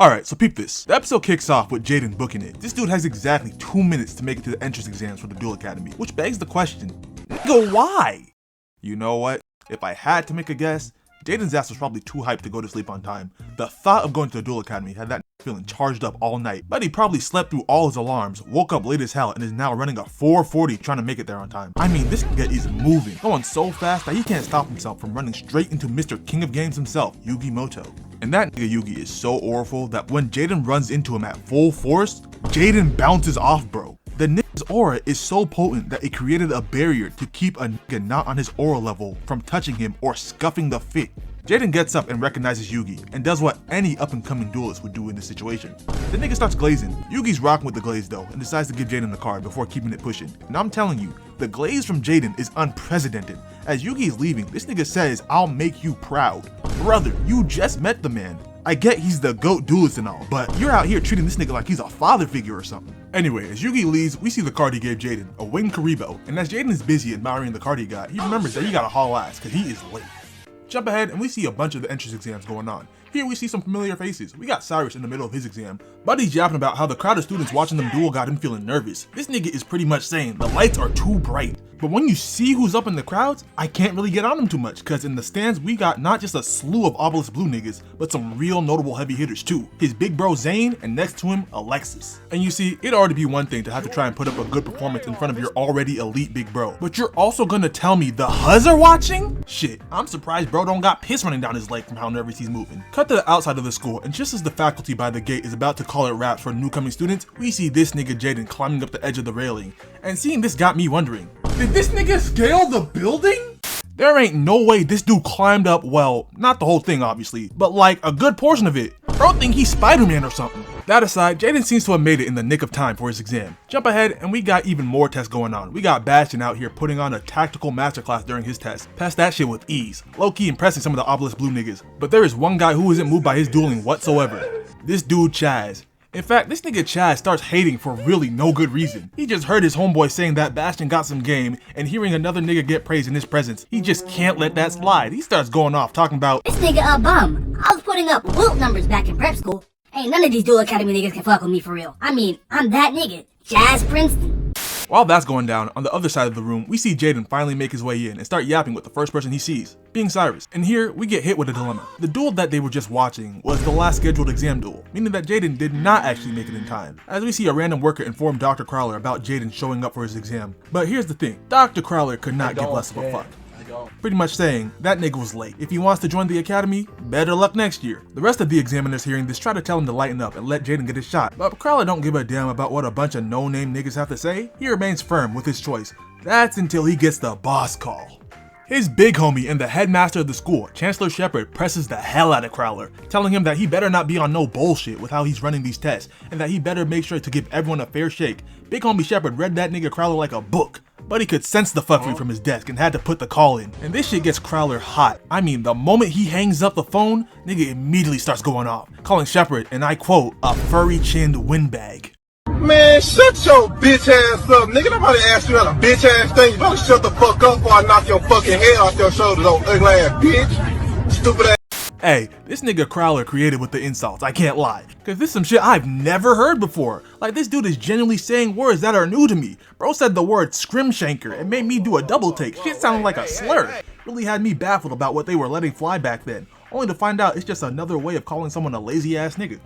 Alright, so peep this. The episode kicks off with Jaden booking it. This dude has exactly 2 minutes to make it to the entrance exams for the Duel Academy, which begs the question, nigga, why? You know what? If I had to make a guess, Jaden's ass was probably too hyped to go to sleep on time. The thought of going to the Duel Academy had that feeling charged up all night, but he probably slept through all his alarms, woke up late as hell, and is now running a 4:40 trying to make it there on time. I mean, this nigga is moving, going so fast that he can't stop himself from running straight into Mr. King of Games himself, Yugioh. And that nigga Yugi is so awful that when Jaden runs into him at full force, Jaden bounces off, bro. The nigga's aura is so potent that it created a barrier to keep a nigga not on his aura level from touching him or scuffing the fit. Jaden gets up and recognizes Yugi and does what any up-and-coming duelist would do in this situation. The nigga starts glazing. Yugi's rocking with the glaze though and decides to give Jaden the card before keeping it pushing. And I'm telling you, the glaze from Jaden is unprecedented. As Yugi is leaving, this nigga says, "I'll make you proud." Brother, you just met the man. I get he's the GOAT duelist and all, but you're out here treating this nigga like he's a father figure or something. Anyway, as Yugi leaves, we see the card he gave Jaden, a winged Karibo, and as Jaden is busy admiring the card he got, he remembers that he got a haul ass because he is late. Jump ahead and we see a bunch of the entrance exams going on. Here we see some familiar faces. We got Cyrus in the middle of his exam. Buddy's yapping about how the crowd of students watching them duel got him feeling nervous. This nigga is pretty much saying the lights are too bright. But when you see who's up in the crowds, I can't really get on him too much, cause in the stands we got not just a slew of obelisk blue niggas, but some real notable heavy hitters too. His big bro Zane, and next to him, Alexis. And you see, it'd already be one thing to have to try and put up a good performance in front of your already elite big bro, but you're also gonna tell me the Huz are watching? Shit, I'm surprised bro don't got piss running down his leg from how nervous he's moving. Cut to the outside of the school, and just as the faculty by the gate is about to call it wraps for new coming students, we see this nigga Jaden climbing up the edge of the railing. And seeing this got me wondering, did this nigga scale the building? There ain't no way this dude climbed up, well, not the whole thing obviously, but like a good portion of it. Bro think he's Spider-Man or something. That aside, Jaden seems to have made it in the nick of time for his exam. Jump ahead and we got even more tests going on. We got Bastion out here putting on a tactical masterclass during his test. Passed that shit with ease. Low-key impressing some of the obelisk blue niggas. But there is one guy who isn't moved by his dueling whatsoever. This dude Chaz. In fact, this nigga Chaz starts hating for really no good reason. He just heard his homeboy saying that Bastion got some game, and hearing another nigga get praised in his presence, he just can't let that slide. He starts going off talking about, "This nigga a bum. I was putting up wilt numbers back in prep school. Ain't none of these Duel Academy niggas can fuck with me for real. I mean, I'm that nigga. Jazz Princeton." While that's going down, on the other side of the room, we see Jaden finally make his way in and start yapping with the first person he sees, being Cyrus. And here, we get hit with a dilemma. The duel that they were just watching was the last scheduled exam duel, meaning that Jaden did not actually make it in time. As we see a random worker inform Dr. Crowler about Jaden showing up for his exam. But here's the thing, Dr. Crowler could not give less of a fuck. Pretty much saying, that nigga was late. If he wants to join the academy, better luck next year. The rest of the examiners hearing this try to tell him to lighten up and let Jaden get his shot, but Crowler don't give a damn about what a bunch of no-name niggas have to say. He remains firm with his choice. That's until he gets the boss call. His big homie and the headmaster of the school, Chancellor Shepard, presses the hell out of Crowler, telling him that he better not be on no bullshit with how he's running these tests, and that he better make sure to give everyone a fair shake. Big homie Shepard read that nigga Crowler like a book, but he could sense the fuckery from his desk and had to put the call in. And this shit gets Crowler hot. I mean, the moment he hangs up the phone, nigga immediately starts going off, calling Shepard, and I quote, a furry-chinned windbag. "Man, shut your bitch ass up, nigga. Nobody asked you that a bitch ass thing. You better shut the fuck up before I knock your fucking head off your shoulders, old ugly ass bitch. Stupid ass." Hey, this nigga Crowler created with the insults, I can't lie. Cause this is some shit I've never heard before. Like, this dude is genuinely saying words that are new to me. Bro said the word scrimshanker and made me do a double take. Shit sounded like a slur. Really had me baffled about what they were letting fly back then. Only to find out it's just another way of calling someone a lazy ass nigga.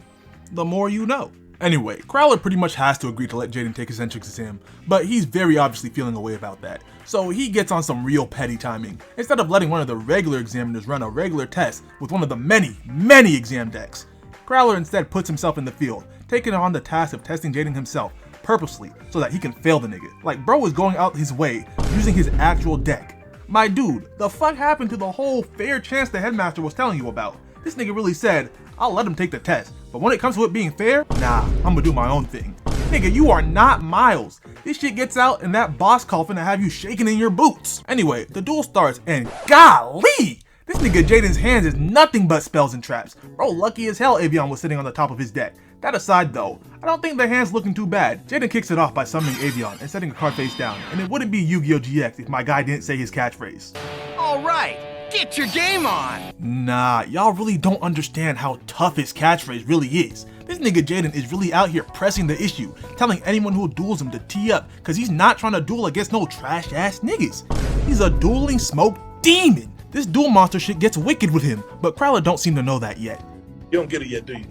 The more you know. Anyway, Crowler pretty much has to agree to let Jaden take his entrance exam, but he's very obviously feeling a way about that. So he gets on some real petty timing. Instead of letting one of the regular examiners run a regular test with one of the many exam decks, Crowler instead puts himself in the field, taking on the task of testing Jaden himself, purposely, so that he can fail the nigga. Like, bro is going out his way, using his actual deck. My dude, the fuck happened to the whole fair chance the headmaster was telling you about? This nigga really said, I'll let him take the test, but when it comes to it being fair, nah, I'ma do my own thing. Nigga, you are not Miles. This shit gets out and that boss call finna have you shaking in your boots. Anyway, the duel starts and golly! This nigga Jaden's hands is nothing but spells and traps. Bro, lucky as hell Avion was sitting on the top of his deck. That aside though, I don't think the hand's looking too bad. Jaden kicks it off by summoning Avion and setting a card face down, and it wouldn't be Yu-Gi-Oh! GX if my guy didn't say his catchphrase. Alright, Get your game on! Nah, y'all really don't understand how tough his catchphrase really is. This nigga Jaden is really out here pressing the issue, telling anyone who duels him to tee up, cause he's not trying to duel against no trash ass niggas. He's a dueling smoke demon. This duel monster shit gets wicked with him, but Crowler don't seem to know that yet. You don't get it yet, do you?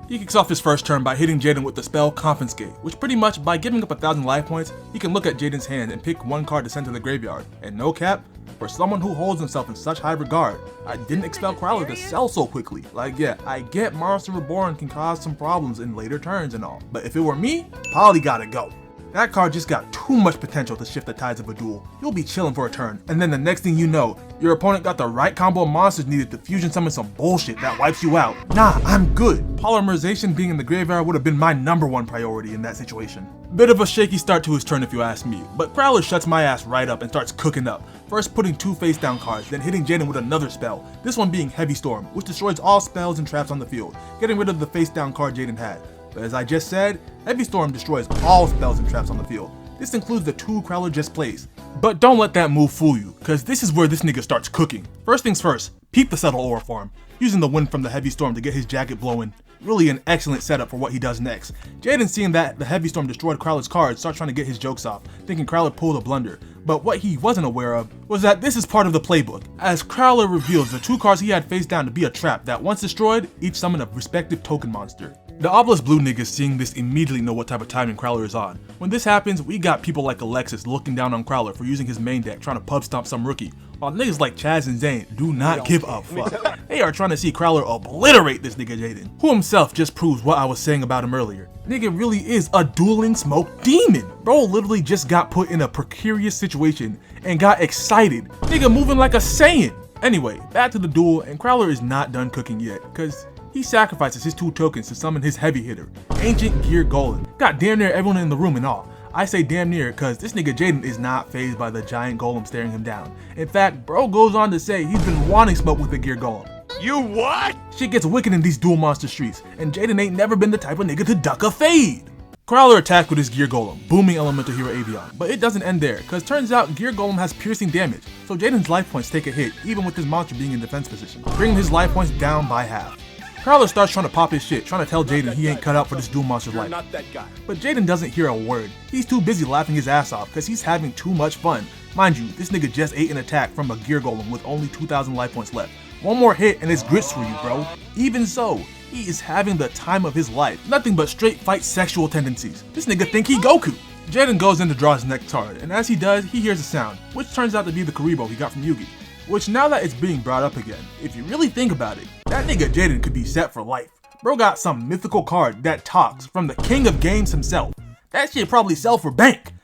He kicks off his first turn by hitting Jaden with the spell Confiscate, which pretty much, by giving up 1,000 life points, he can look at Jaden's hand and pick one card to send to the graveyard. And no cap, for someone who holds himself in such high regard, I didn't expect Crowler to sell so quickly. Like yeah, I get Monster Reborn can cause some problems in later turns and all, but if it were me, probably gotta go. That card just got too much potential to shift the tides of a duel. You'll be chilling for a turn, and then the next thing you know, your opponent got the right combo of monsters needed to fusion summon some bullshit that wipes you out. Nah, I'm good. Polymerization being in the graveyard would have been my #1 priority in that situation. Bit of a shaky start to his turn if you ask me, but Crowler shuts my ass right up and starts cooking up. First putting 2 face down cards, then hitting Jaden with another spell, this one being Heavy Storm, which destroys all spells and traps on the field, getting rid of the face down card Jaden had. But as I just said, Heavy Storm destroys all spells and traps on the field. This includes the 2 Crowler just plays. But don't let that move fool you, cause this is where this nigga starts cooking. First things first, peep the subtle aura form, using the wind from the Heavy Storm to get his jacket blowing. Really an excellent setup for what he does next. Jaden, seeing that the Heavy Storm destroyed Crowler's cards, starts trying to get his jokes off, thinking Crowler pulled a blunder. But what he wasn't aware of was that this is part of the playbook, as Crowler reveals the 2 cards he had face down to be a trap that once destroyed, each summon a respective token monster. The Obelisk Blue niggas seeing this immediately know what type of timing Crowler is on. When this happens, we got people like Alexis looking down on Crowler for using his main deck trying to pub stomp some rookie, while niggas like Chaz and Zane do not give a fuck. They are trying to see Crowler obliterate this nigga Jaden, who himself just proves what I was saying about him earlier. Nigga really is a dueling smoke demon. Bro literally just got put in a precarious situation and got excited. Nigga moving like a Saiyan. Anyway, back to the duel, and Crowler is not done cooking yet, cause he sacrifices his 2 tokens to summon his heavy hitter, Ancient Gear Golem. Got damn near everyone in the room and all. I say damn near cause this nigga Jaden is not fazed by the giant golem staring him down. In fact, bro goes on to say he's been wanting smoke with the Gear Golem. You what? Shit gets wicked in these duel monster streets, and Jaden ain't never been the type of nigga to duck a fade. Crowler attacked with his Gear Golem, booming Elemental Hero Avion, but it doesn't end there, cause turns out Gear Golem has piercing damage, so Jaden's life points take a hit even with his monster being in defense position, bringing his life points down by half. Crowler starts trying to pop his shit, trying to tell Jaden he ain't cut out for this duel monster's life. Not that guy. But Jaden doesn't hear a word. He's too busy laughing his ass off cause he's having too much fun. Mind you, this nigga just ate an attack from a Gear Golem with only 2,000 life points left. One more hit and it's grits for you, bro. Even so, he is having the time of his life. Nothing but straight fight sexual tendencies. This nigga think he Goku. Jaden goes in to draw his next card, and as he does, he hears a sound, which turns out to be the Karibo he got from Yugi. Which now that it's being brought up again, if you really think about it, that nigga Jaden could be set for life. Bro got some mythical card that talks from the king of games himself. That shit probably sell for bank.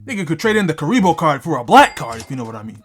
Nigga could trade in the Karibo card for a black card if you know what I mean.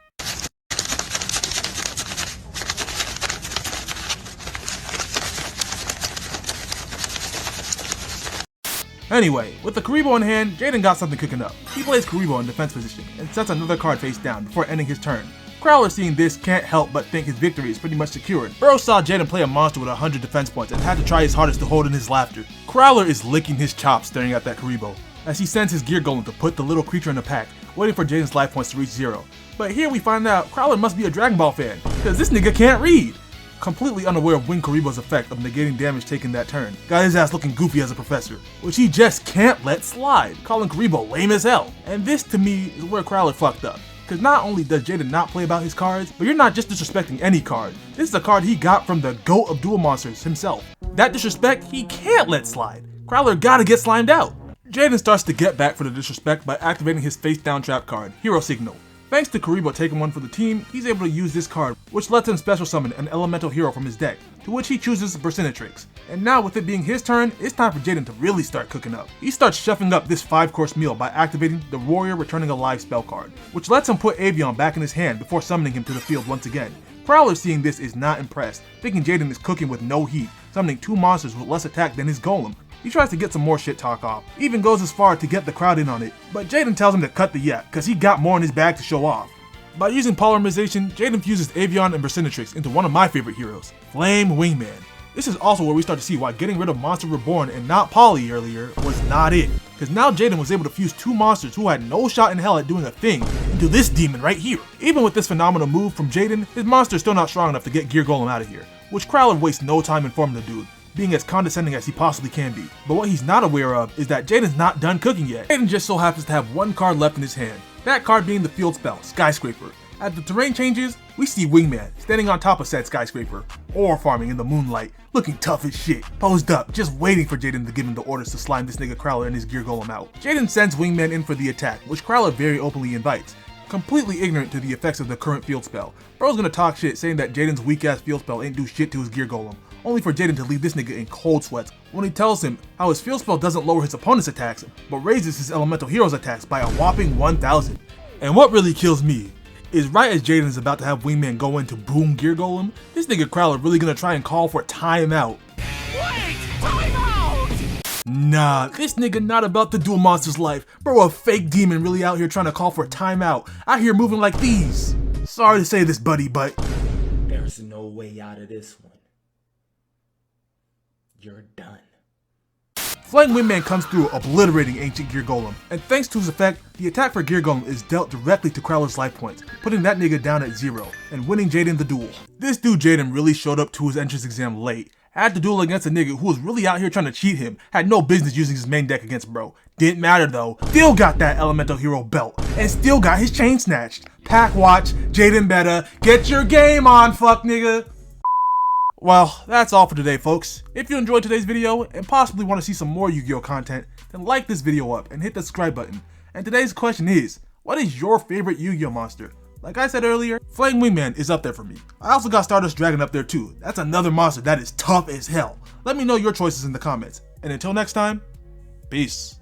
Anyway, with the Karibo in hand, Jaden got something cooking up. He plays Karibo in defense position and sets another card face down before ending his turn. Crowler seeing this can't help but think his victory is pretty much secured. Bro saw Jaden play a monster with 100 defense points and had to try his hardest to hold in his laughter. Crowler is licking his chops staring at that Karibo, as he sends his Gear Golem to put the little creature in the pack, waiting for Jaden's life points to reach 0. But here we find out Crowler must be a Dragon Ball fan, cause this nigga can't read. Completely unaware of Wing Karibo's effect of negating damage taken that turn. Got his ass looking goofy as a professor, which he just can't let slide, calling Karibo lame as hell. And this to me is where Crowler fucked up. Cause not only does Jaden not play about his cards, but you're not just disrespecting any card. This is a card he got from the GOAT of duel monsters himself. That disrespect he can't let slide. Crowler gotta get slimed out. Jaden starts to get back for the disrespect by activating his face down trap card, Hero Signal. Thanks to Karibo taking one for the team, he's able to use this card, which lets him special summon an elemental hero from his deck, to which he chooses Persinatrix. And now with it being his turn, it's time for Jaden to really start cooking up. He starts shuffling up this 5-course meal by activating the Warrior Returning Alive spell card, which lets him put Avion back in his hand before summoning him to the field once again. Crowler seeing this is not impressed, thinking Jaden is cooking with no heat, summoning 2 monsters with less attack than his Golem. He tries to get some more shit talk off, even goes as far to get the crowd in on it, but Jaden tells him to cut the yap, cause he got more in his bag to show off. By using polymerization, Jaden fuses Avion and Persinatrix into one of my favorite heroes, Flame Wingman. This is also where we start to see why getting rid of Monster Reborn and not Poly earlier was not it, cause now Jaden was able to fuse 2 monsters who had no shot in hell at doing a thing to this demon right here. Even with this phenomenal move from Jaden, his monster is still not strong enough to get Gear Golem out of here, which Crowler wastes no time informing the dude, being as condescending as he possibly can be. But what he's not aware of is that Jaden's not done cooking yet. Jaden just so happens to have one card left in his hand, that card being the field spell, Skyscraper. As the terrain changes, we see Wingman standing on top of said skyscraper, ore farming in the moonlight, looking tough as shit, posed up, just waiting for Jaden to give him the orders to slime this nigga Crowler and his Gear Golem out. Jaden sends Wingman in for the attack, which Crowler very openly invites, completely ignorant to the effects of the current field spell. Bro's gonna talk shit saying that Jaden's weak ass field spell ain't do shit to his Gear Golem, only for Jaden to leave this nigga in cold sweats when he tells him how his field spell doesn't lower his opponent's attacks, but raises his elemental hero's attacks by a whopping 1,000. And what really kills me is right as Jaden is about to have Wingman go into boom Gear Golem, this nigga Crowler really gonna try and call for timeout. Wait! Timeout! Nah, this nigga not about the Duel monster's life. Bro, a fake demon really out here trying to call for timeout. Out here moving like these. Sorry to say this, buddy, but there's no way out of this one. You're done. Flying Wingman comes through, obliterating Ancient Gear Golem, and thanks to his effect, the attack for Gear Golem is dealt directly to Crowler's life points, putting that nigga down at 0, and winning Jaden the duel. This dude Jaden really showed up to his entrance exam late, had to duel against a nigga who was really out here trying to cheat him, had no business using his main deck against bro. Didn't matter though, still got that elemental hero belt, and still got his chain snatched. Pack watch, Jaden better, get your game on, fuck nigga. Well, that's all for today, folks. If you enjoyed today's video and possibly want to see some more Yu-Gi-Oh content, then like this video up and hit the subscribe button. And today's question is, what is your favorite Yu-Gi-Oh monster? Like I said earlier, Flying Wingman is up there for me. I also got Stardust Dragon up there too. That's another monster that is tough as hell. Let me know your choices in the comments. And until next time, peace.